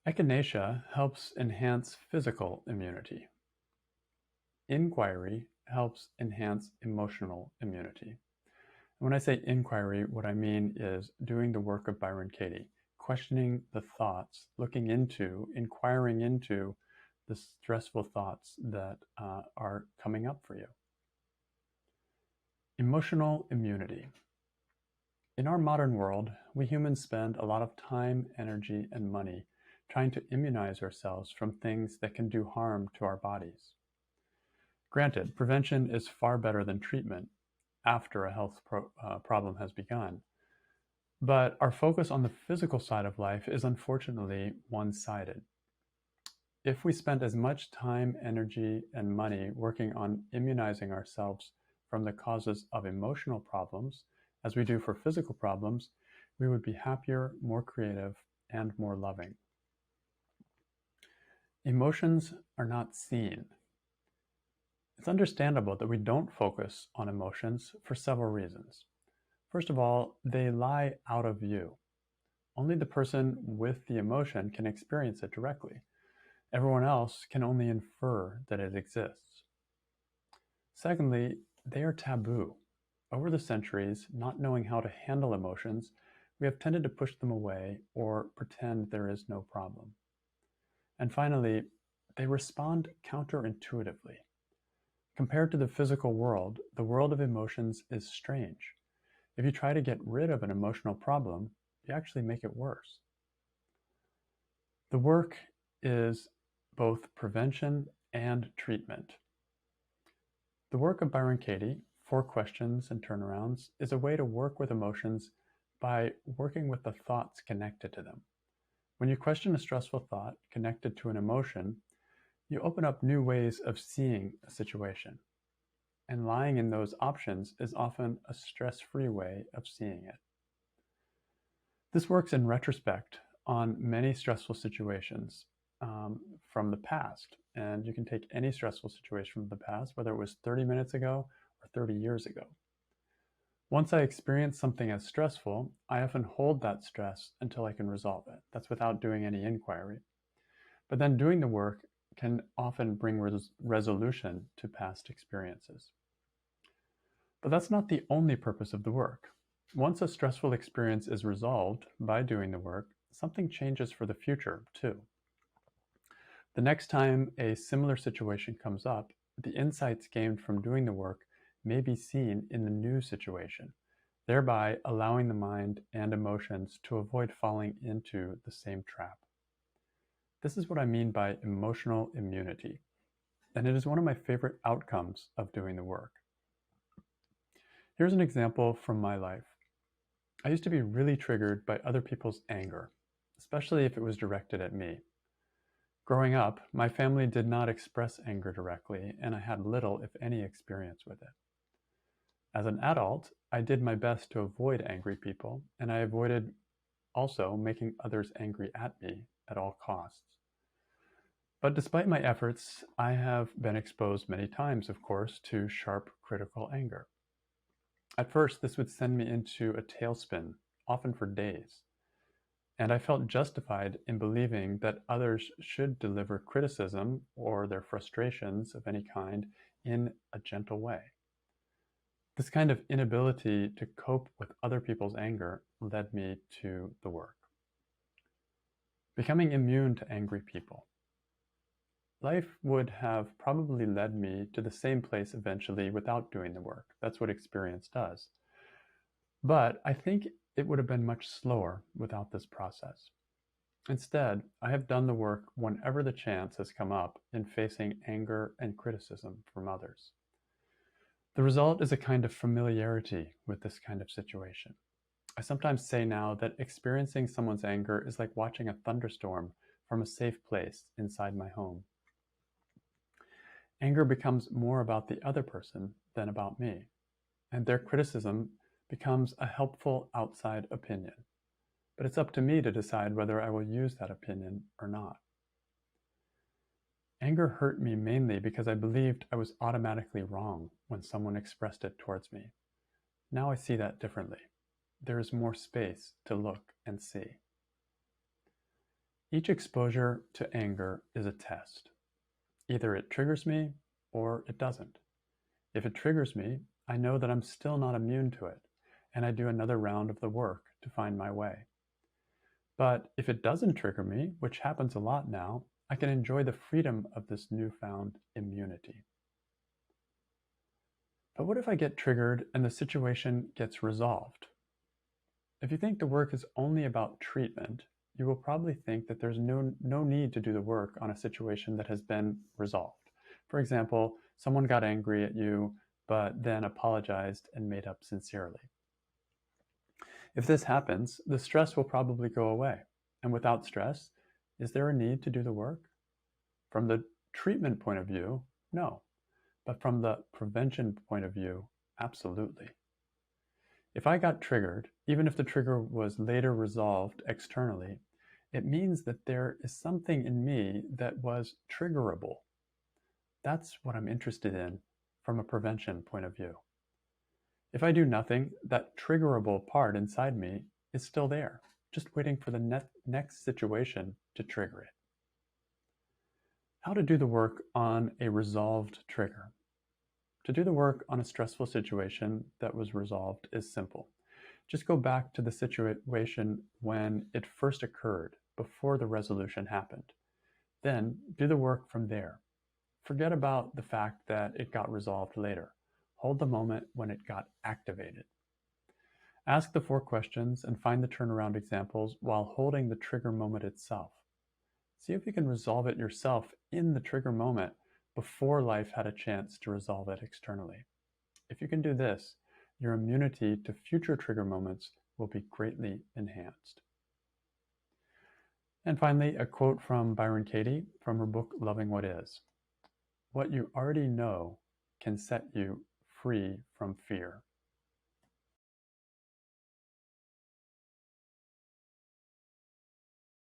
Echinacea helps enhance physical immunity. Inquiry helps enhance emotional immunity. When I say inquiry, what I mean is doing the work of Byron Katie, questioning the thoughts, inquiring into the stressful thoughts that are coming up for you. Emotional immunity. In our modern world, we humans spend a lot of time, energy, and money trying to immunize ourselves from things that can do harm to our bodies. Granted, prevention is far better than treatment after a health problem has begun, but our focus on the physical side of life is unfortunately one-sided. If we spend as much time, energy, and money working on immunizing ourselves from the causes of emotional problems as we do for physical problems, we would be happier, more creative, and more loving. Emotions are not seen. It's understandable that we don't focus on emotions for several reasons. First of all, they lie out of view. Only the person with the emotion can experience it directly. Everyone else can only infer that it exists. Secondly, they are taboo. Over the centuries, not knowing how to handle emotions, we have tended to push them away or pretend there is no problem. And finally, they respond counterintuitively. Compared to the physical world, the world of emotions is strange. If you try to get rid of an emotional problem, you actually make it worse. The work is both prevention and treatment. The work of Byron Katie, 4 Questions and Turnarounds, is a way to work with emotions by working with the thoughts connected to them. When you question a stressful thought connected to an emotion, you open up new ways of seeing a situation. And lying in those options is often a stress-free way of seeing it. This works in retrospect on many stressful situations from the past. And you can take any stressful situation from the past, whether it was 30 minutes ago or 30 years ago. Once I experience something as stressful, I often hold that stress until I can resolve it. That's without doing any inquiry. But then doing the work can often bring resolution to past experiences. But that's not the only purpose of the work. Once a stressful experience is resolved by doing the work, something changes for the future too. The next time a similar situation comes up, the insights gained from doing the work may be seen in the new situation, thereby allowing the mind and emotions to avoid falling into the same trap. This is what I mean by emotional immunity, and it is one of my favorite outcomes of doing the work. Here's an example from my life. I used to be really triggered by other people's anger, especially if it was directed at me. Growing up, my family did not express anger directly, and I had little, if any, experience with it. As an adult, I did my best to avoid angry people, and I avoided also making others angry at me at all costs. But despite my efforts, I have been exposed many times, of course, to sharp, critical anger. At first, this would send me into a tailspin, often for days. And I felt justified in believing that others should deliver criticism or their frustrations of any kind in a gentle way. This kind of inability to cope with other people's anger led me to the work. Becoming immune to angry people. Life would have probably led me to the same place eventually without doing the work. That's what experience does. But I think it would have been much slower without this process. Instead, I have done the work whenever the chance has come up in facing anger and criticism from others. The result is a kind of familiarity with this kind of situation. I sometimes say now that experiencing someone's anger is like watching a thunderstorm from a safe place inside my home. Anger becomes more about the other person than about me, and their criticism becomes a helpful outside opinion. But it's up to me to decide whether I will use that opinion or not. Anger hurt me mainly because I believed I was automatically wrong when someone expressed it towards me. Now I see that differently. There is more space to look and see. Each exposure to anger is a test. Either it triggers me or it doesn't. If it triggers me, I know that I'm still not immune to it, and I do another round of the work to find my way. But if it doesn't trigger me, which happens a lot now, I can enjoy the freedom of this newfound immunity. But what if I get triggered and the situation gets resolved? If you think the work is only about treatment, you will probably think that there's no need to do the work on a situation that has been resolved. For example, someone got angry at you, but then apologized and made up sincerely. If this happens, the stress will probably go away. And without stress, is there a need to do the work? From the treatment point of view, no. But from the prevention point of view, absolutely. If I got triggered, even if the trigger was later resolved externally, it means that there is something in me that was triggerable. That's what I'm interested in from a prevention point of view. If I do nothing, that triggerable part inside me is still there, just waiting for the next situation to trigger it. How to do the work on a resolved trigger. To do the work on a stressful situation that was resolved is simple. Just go back to the situation when it first occurred, before the resolution happened. Then do the work from there. Forget about the fact that it got resolved later. Hold the moment when it got activated. Ask the 4 questions and find the turnaround examples while holding the trigger moment itself. See if you can resolve it yourself in the trigger moment before life had a chance to resolve it externally. If you can do this, your immunity to future trigger moments will be greatly enhanced. And finally, a quote from Byron Katie from her book, Loving What Is. What you already know can set you free from fear.